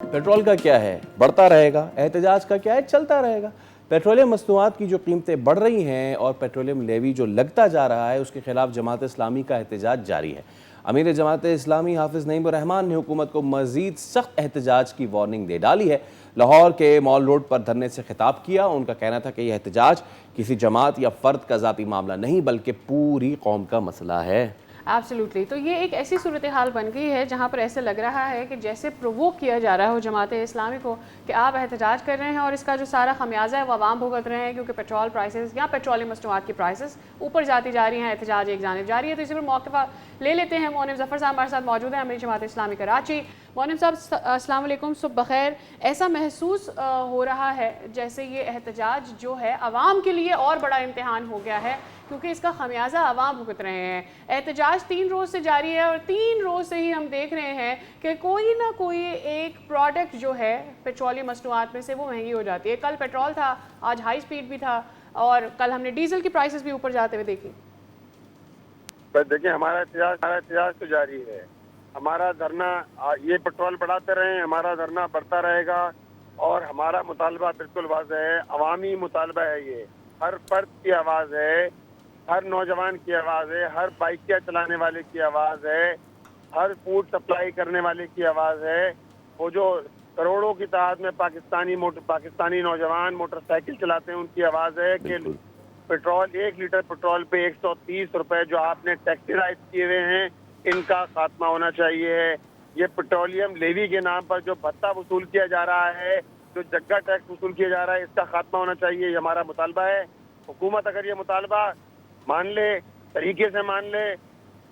Petrol का क्या है, बढ़ता रहेगा। एहतजाज का क्या है, चलता रहेगा। पेट्रोलियम मसनूआत की जो कीमतें बढ़ रही हैं और पेट्रोलियम लेवी जो लगता जा रहा है, उसके खिलाफ जमात इस्लामी का एहतजाज जारी है। अमीर जमात इस्लामी हाफिज नईम रहमान ने हुकूमत को मज़ीद सख्त एहतजाज की वार्निंग दे डाली है। लाहौर के मॉल रोड पर धरने से खिताब किया। उनका कहना था कि यह एहतजाज किसी जमात या फ़र्द का ज़ाती मामला नहीं बल्कि पूरी कौम का मसला है। एब्सोल्युटली। तो ये एक ऐसी सूरत हाल बन गई है जहाँ पर ऐसे लग रहा है कि जैसे प्रोवोक किया जा रहा हो जमात इस्लामी को कि आप एहतजाज कर रहे हैं और इसका जो सारा खमियाजा है वो आवाम भुगत रहे हैं, क्योंकि पेट्रोल प्राइसेस या पेट्रोलियम मसनूआत की प्राइसेस ऊपर जाती जा रही हैं, एहतजाज एक जानिब जारी है। तो इसी पर मौक़िफ़ ले लेते हैं। मोनिब ज़फ़र साहब हमारे साथ मौजूद हैं, अमीर जमात इस्लामी कराची। मोनिब साहब अस्सलाम वालेकुम, सुबह बखैर। ऐसा महसूस हो रहा है जैसे ये एहतजाज जो है आवाम के लिए और बड़ा इम्तिहान हो गया है, क्योंकि इसका खमियाजा आवाम भुगत रहे हैं। एहतजाज 3 रोज़ से जारी है और 3 रोज़ से ही हम देख रहे हैं कि कोई ना कोई एक प्रोडक्ट जो है पेट्रोलियम मसनूआत में से वो महंगी हो जाती है। कल पेट्रोल था, आज हाई स्पीड भी था, और कल हमने डीजल की प्राइसेस भी ऊपर जाते हुए देखी। देखिए, हमारा एहतजाज तो जारी है। हमारा धरना, ये पेट्रोल बढ़ाते रहें, हमारा धरना बढ़ता रहेगा। और हमारा मुतालबा बिल्कुल वाज़ेह है, अवामी मुतालबा है। ये हर फर्द की आवाज़ है, हर नौजवान की आवाज़ है, हर बाइकिया चलाने वाले की आवाज़ है, हर फूड सप्लाई करने वाले की आवाज़ है। वो जो करोड़ों की तादाद में पाकिस्तानी नौजवान मोटरसाइकिल चलाते हैं, उनकी आवाज़ है कि पेट्रोल 1 लीटर पेट्रोल पे 130 रुपए जो आपने टैक्सेराइज किए हुए हैं, इनका खात्मा होना चाहिए। ये पेट्रोलियम लेवी के नाम पर जो भत्ता वसूल किया जा रहा है, जो जग्गा टैक्स वसूल किया जा रहा है, इसका खात्मा होना चाहिए। ये हमारा मुतालबा है। हुकूमत अगर ये मुतालबा मान ले, तरीके से मान ले,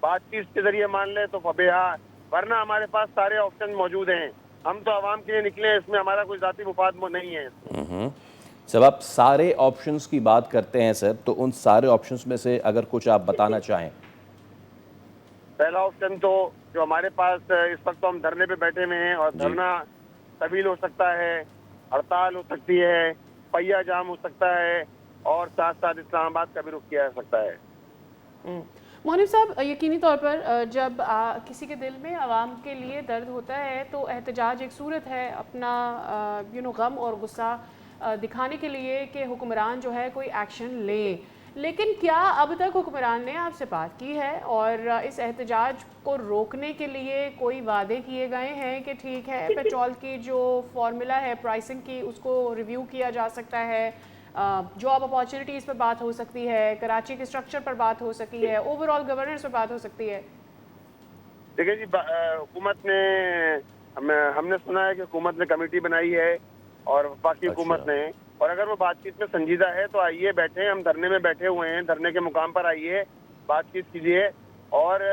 बातचीत के जरिए मान ले तो फबेहा, वरना हमारे पास सारे ऑप्शन मौजूद हैं। हम तो आवाम के लिए निकले, इसमें हमारा कोई जाती मुफाद नहीं है। जब आप सारे ऑप्शंस की बात करते हैं सर, तो उन सारे ऑप्शंस में से अगर कुछ आप बताना चाहें। पहला ऑप्शन तो जो हमारे पास इस वक्त तो हम धरने पे बैठे हुए हैं, और धरना तवील हो सकता है, हड़ताल हो सकती है, पहिया जाम हो सकता है, और साथ साथ इस्लामाबाद का भी रुख किया जा सकता है। मोनिब साहब, यकीनी तौर पर जब किसी के दिल में आवाम के लिए दर्द होता है तो एहतजाज एक सूरत है अपना गम और गुस्सा दिखाने के लिए कि हुक्मरान जो है कोई एक्शन ले। लेकिन क्या अब तक हुक्मरान ने आपसे बात की है और इस एहतजाज को रोकने के लिए कोई वादे किए गए हैं कि ठीक है, पेट्रोल की जो फार्मूला है प्राइसिंग की, उसको रिव्यू किया जा सकता है, जॉब अपॉर्चुनिटीज़ पर बात हो सकती है, कराची के स्ट्रक्चर पर बात हो सकती है, ओवरऑल गवर्नेंस पर बात हो सकती है? देखिए जी, हुकूमत ने, हमने सुना है कि हुकूमत ने कमेटी बनाई है और वफाकी हुकूमत ने, और अगर वो बातचीत में संजीदा है तो आइए बैठे, हम धरने में बैठे हुए हैं, धरने के मुकाम पर आइए, बातचीत कीजिए और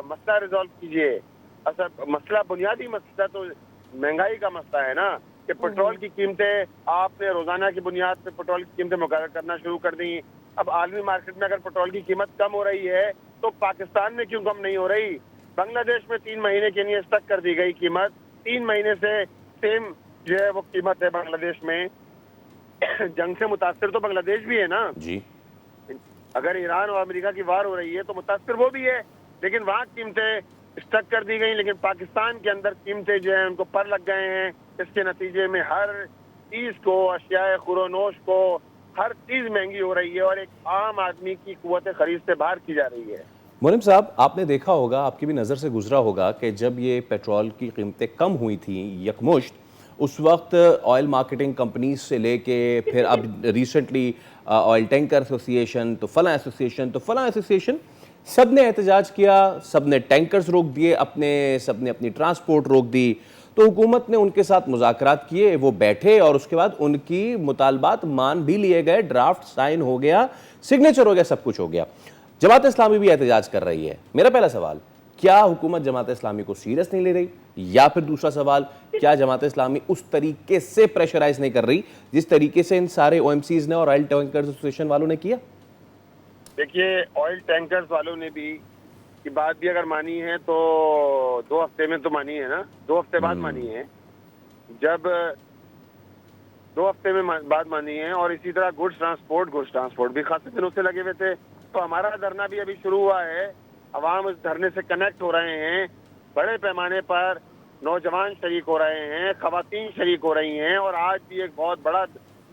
मसला रिजॉल्व कीजिए। असल मसला, बुनियादी मसला तो महंगाई का मसला है ना, कि पेट्रोल की कीमतें आपने रोजाना की बुनियाद पे पेट्रोल की कीमतें मुकर्रर करना शुरू कर दी। अब आलमी मार्केट में अगर पेट्रोल की कीमत कम हो रही है तो पाकिस्तान में क्यों कम नहीं हो रही? बांग्लादेश में 3 महीने के लिए स्टक कर दी गई कीमत, 3 महीने से सेम जो है वो कीमत है बांग्लादेश में। जंग से मुतासिर तो बांग्लादेश भी है ना जी। अगर ईरान और अमेरिका की वार हो रही है तो मुतासिर वो भी है, लेकिन वहाँ कीमतें स्टक कर दी गई। लेकिन पाकिस्तान के अंदर कीमतें जो है उनको पर लग गए हैं। इसके नतीजे में हर चीज को, अशियाए खुरोनोश को, हर चीज महंगी हो रही है और एक आम आदमी की कुव्वत खरीद से बाहर की जा रही है। मोनिब साहब, आपने देखा होगा, आपकी भी नज़र से गुजरा होगा कि जब ये पेट्रोल की कीमतें कम हुई थी यकमुश्त, उस वक्त ऑयल मार्केटिंग कंपनीज से लेके फिर अब रिसेंटली ऑयल टैंकर एसोसिएशन, तो फलां एसोसिएशन, तो फलां एसोसिएशन, सब ने एहतजाज किया, सब ने टैंकर्स रोक दिए अपने, सब ने अपनी ट्रांसपोर्ट रोक दी। तो हुकूमत ने उनके साथ मुज़ाकरात किए, वो बैठे और उसके बाद उनकी मुतालबात मान भी लिए गए, ड्राफ्ट साइन हो गया, सिग्नेचर हो गया, सब कुछ हो गया। जमात इस्लामी भी एहतजाज कर रही है। मेरा पहला सवाल, क्या हुकूमत जमात इस्लामी को सीरियस नहीं ले रही? या फिर दूसरा सवाल, क्या जमात इस्लामी उस तरीके से प्रेशराइज नहीं कर रही जिस तरीके से इन सारे ओएमसीज ने और ऑयल टैंकर्स एसोसिएशन वालों ने किया? देखिए, ऑयल टैंकर्स वालों ने भी की बात भी अगर मानी है तो 2 हफ्ते में तो मानी है ना, 2 हफ्ते बाद मानी है। जब 2 हफ्ते में बाद मानी है, और इसी तरह गुड्स ट्रांसपोर्ट भी खासे दिनों से लगे हुए थे। तो हमारा धरना भी अभी शुरू हुआ है, अवाम इस धरने से कनेक्ट हो रहे हैं। बड़े पैमाने पर नौजवान शरीक हो रहे हैं, खवातीन शरीक हो रही हैं, और आज भी एक बहुत बड़ा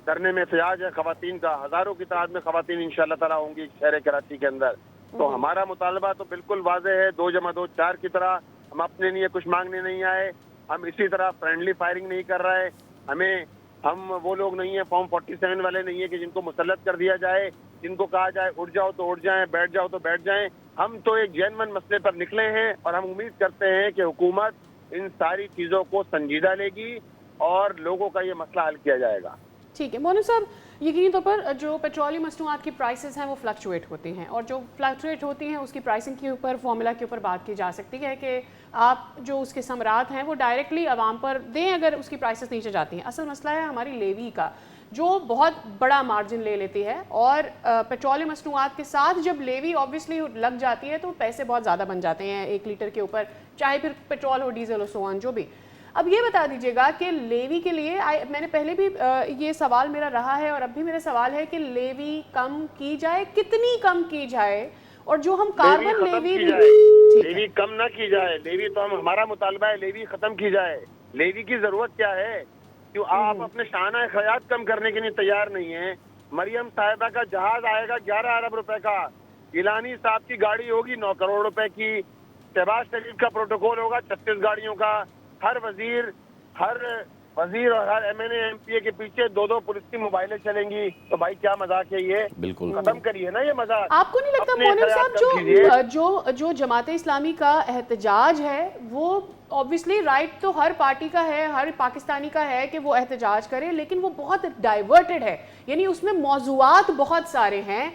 धरने में एहतजाज है खवातीन का। हज़ारों की तादाद में खवातीन इंशाअल्लाह ताला होंगी शहर कराची के अंदर। तो हमारा मुतालबा तो बिल्कुल वाज़ेह है, 2 + 2 4 की तरह। हम अपने लिए कुछ मांगने नहीं आए, हम इसी तरह फ्रेंडली फायरिंग नहीं कर रहे। हम वो लोग नहीं है, फॉर्म 47 वाले नहीं है कि जिनको मुसल्लत कर दिया जाए, जिनको कहा जाए उठ जाओ तो उठ जाएं, बैठ जाओ तो बैठ जाएं। हम तो एक जेन्युइन मसले पर निकले हैं और हम उम्मीद करते हैं कि हुकूमत इन सारी चीज़ों को संजीदा लेगी और लोगों का ये मसला हल किया जाएगा। ठीक है मोनू साहब, यकीनी तौर पर जो पेट्रोलियम मसनूआत की प्राइसेस हैं वो फ्लक्चुएट होती हैं, और जो फ्लक्चुएट होती हैं उसकी प्राइसिंग के ऊपर, फॉर्मूला के ऊपर बात की जा सकती है कि आप जो उसके समरात हैं वो डायरेक्टली आवाम पर दें अगर उसकी प्राइसेस नीचे जाती हैं। असल मसला है हमारी लेवी का, जो बहुत बड़ा मार्जिन ले लेती है, और पेट्रोलियम मसनूआत के साथ जब लेवी ऑब्वियसली लग जाती है तो पैसे बहुत ज़्यादा बन जाते हैं 1 लीटर के ऊपर, चाहे फिर पेट्रोल हो, डीजल हो, सोन जो भी। अब ये बता दीजिएगा कि लेवी के लिए मैंने पहले भी ये सवाल मेरा रहा है और अब भी मेरा सवाल है कि लेवी कम की जाए, कितनी कम की जाए, और जो हम कार्बन लेवी कम ना की जाए। लेवी तो हमारा मुतालबा है लेवी खत्म की जाए। लेवी की जरूरत क्या है? क्यों आप अपने शाना खयात कम करने के लिए तैयार नहीं है? मरियम साहिबा का जहाज आएगा 11 अरब रुपए का, गिलानी साहब की गाड़ी होगी 9 करोड़ रुपए की, शहबाज शरीफ का प्रोटोकॉल होगा 36 गाड़ियों का, हर वजीर और हर MNA MPA के पीछे 2-2 पुलिस की मोबाइलें चलेंगी। तो भाई क्या मजाक है ये? बिल्कुल खत्म करिए ना ये मजाक। आपको नहीं लगता मोनिम साहब जो जमात इस्लामी का एहतजाज है वो ऑब्वियसली राइट तो हर पार्टी का है, हर पाकिस्तानी का है कि वो एहतजाज करे, लेकिन वो बहुत डाइवर्टेड है, यानी उसमें मौजूआत बहुत सारे हैं।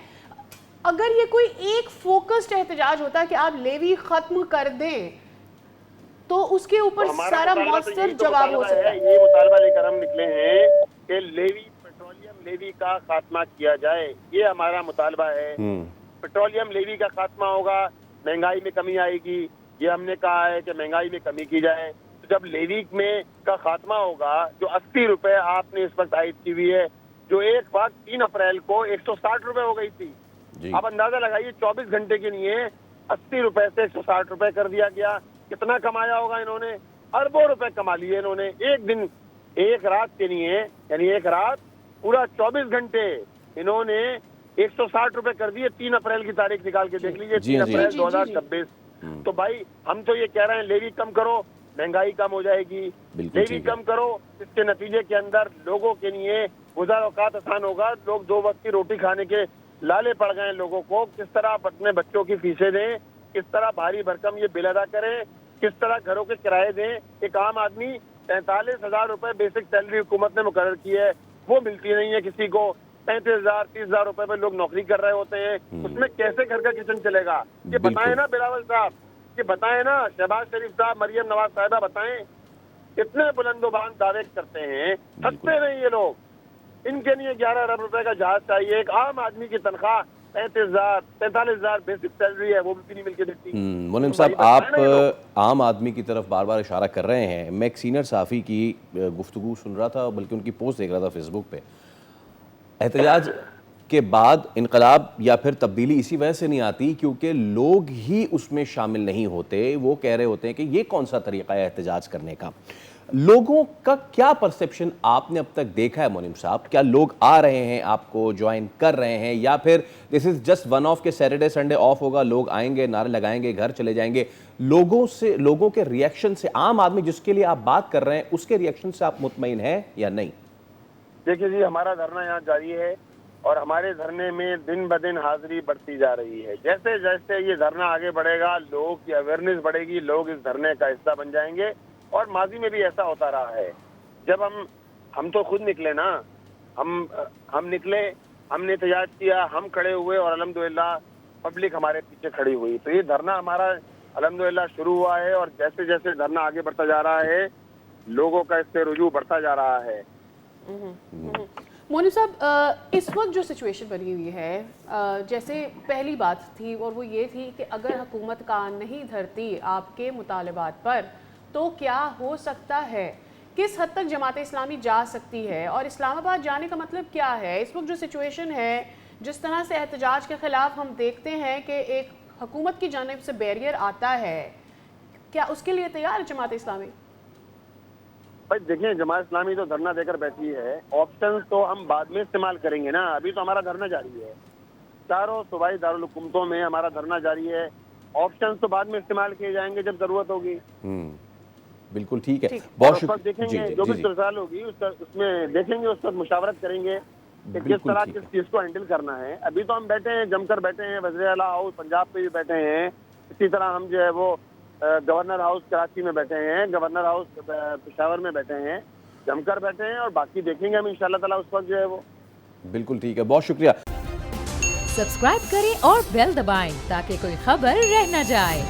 अगर ये कोई एक फोकस्ड एहतजाज होता कि आप लेवी खत्म कर दें तो उसके ऊपर सारा मौसर जवाब हो सकता है। ये मुतालबा लेकर हम निकले हैं कि पेट्रोलियम लेवी का खात्मा किया जाए, ये हमारा मुतालबा है। पेट्रोलियम लेवी का खात्मा होगा, महंगाई में कमी आएगी। ये हमने कहा है कि महंगाई में कमी की जाए। तो जब लेवी में का खात्मा होगा, जो 80 रुपए आपने इस वक्त आयद की हुई है, जो एक वक्त 3 अप्रैल को 160 रुपए हो गई थी, अब अंदाजा लगाइए 24 घंटे के लिए 80 रुपए से 160 रुपए कर दिया गया। कितना कमाया होगा इन्होंने? अरबों रुपए कमा लिए इन्होंने एक दिन, एक रात के लिए, यानी एक रात पूरा 24 घंटे इन्होंने 160 रुपए कर दिए। 3 अप्रैल की तारीख निकाल के देख लीजिए, 3 अप्रैल 2026। तो भाई हम तो ये कह रहे हैं लेवी कम करो, महंगाई कम हो जाएगी। लेवी कम करो, इसके नतीजे के अंदर लोगों के लिए गुज़ार औकात आसान होगा। लोग 2 वक्त की रोटी खाने के लाले पड़ गए लोगों को। किस तरह आप अपने बच्चों की फीसें दें, किस तरह भारी भरकम ये बिल अदा करें, किस तरह घरों के किराए दें। एक आम आदमी 43,000 रुपए बेसिक सैलरी हुकूमत ने मुकर्रर की है, वो मिलती नहीं है किसी को। 35,000 30,000 रुपए में लोग नौकरी कर रहे होते हैं, उसमें कैसे घर का किचन चलेगा? ये बताएं ना बिलावल साहब, ये बताएं ना शहबाज शरीफ साहब, मरियम नवाज साहिबा बताएं। इतने बुलंदोबान दावे करते हैं, थकते नहीं ये लोग। इनके लिए 11 अरब रुपए का जहाज चाहिए। एक आम आदमी की तनख्वाह 35,000 43,000 बेसिक सैलरी है, वो भी नहीं मिलके देती। मुनीम साहब, आप आम आदमी की तरफ बार बार इशारा कर रहे हैं। मैं एक सीनियर सहाफ़ी की गुफ्तगू सुन रहा था, बल्कि उनकी पोस्ट देख रहा था फेसबुक पे। एहतजाज के बाद इनकलाब या फिर तब्दीली इसी वजह से नहीं आती क्योंकि लोग ही उसमें शामिल नहीं होते। वो कह रहे होते हैं कि ये कौन सा तरीका है एहतजाज करने का। लोगों का क्या परसेप्शन आपने अब तक देखा है मुनीम साहब? क्या लोग आ रहे हैं, आपको ज्वाइन कर रहे हैं, या फिर this is just one of के सैटरडे संडे ऑफ होगा, लोग आएंगे, नारे लगाएंगे, घर चले जाएंगे? लोगों के रिएक्शन से, आम आदमी जिसके लिए आप बात कर रहे हैं, उसके रिएक्शन से आप मुतमईन हैं या नहीं? देखिए जी, हमारा धरना यहाँ जारी है और हमारे धरने में दिन ब दिन हाजिरी बढ़ती जा रही है। जैसे जैसे ये धरना आगे बढ़ेगा, लोगों की अवेयरनेस बढ़ेगी, लोग इस धरने का हिस्सा बन जाएंगे। और माजी में भी ऐसा होता रहा है। जब हम तो खुद निकले ना, हम निकले, हमने एहतजाज किया, हम खड़े हुए और अल्हम्दुलिल्लाह पब्लिक हमारे पीछे खड़ी हुई। तो ये धरना हमारा अल्हम्दुलिल्लाह शुरू हुआ है और जैसे जैसे धरना आगे बढ़ता जा रहा है, लोगों का इससे रुजू बढ़ता जा रहा है। मोनी साहब, इस वक्त जो सिचुएशन बनी हुई है, जैसे पहली बात थी और वो ये थी कि अगर हुकूमत कान नहीं धरती आपके मुतालबात पर तो क्या हो सकता है, किस हद तक जमात इस्लामी जा सकती है, और इस्लामाबाद जाने का मतलब क्या है? इस वक्त जो सिचुएशन है, जिस तरह से एहतजाज के ख़िलाफ़ हम देखते हैं कि एक हुकूमत की जानिब से बैरियर आता है, क्या उसके लिए तैयार है जमात इस्लामी? بھائی دیکھیں جماعت اسلامی تو دھرنا دے کر بیٹھی ہے, آپشنز تو ہم بعد میں استعمال کریں گے نا, ابھی تو ہمارا دھرنا جاری ہے, چاروں صوبائی دارالحکومتوں میں ہمارا دھرنا جاری ہے, آپشنز تو بعد میں استعمال کیے جائیں گے جب ضرورت ہوگی. بالکل ٹھیک ہے, ٹھیک. بہت اور اس وقت شکریہ. دیکھیں گے جو بھی صورتحال ہوگی اس میں دیکھیں گے, اس وقت مشاورت کریں گے کہ کس بالکل طرح ٹھیک کس ہے. چیز کو ہینڈل کرنا ہے. ابھی تو ہم بیٹھے ہیں, جم کر بیٹھے ہیں, وزیر اعلیٰ ہاؤس پنجاب پہ بھی بیٹھے ہیں, اسی طرح ہم جو ہے وہ گورنر ہاؤس کراچی میں بیٹھے ہیں, گورنر ہاؤس پشاور میں بیٹھے ہیں, جم کر بیٹھے ہیں, اور باقی دیکھیں گے ہم انشاءاللہ تعالیٰ اس وقت جو ہے وہ. بالکل ٹھیک ہے, بہت شکریہ. سبسکرائب کریں اور بیل دبائیں تاکہ کوئی خبر رہ نہ جائے.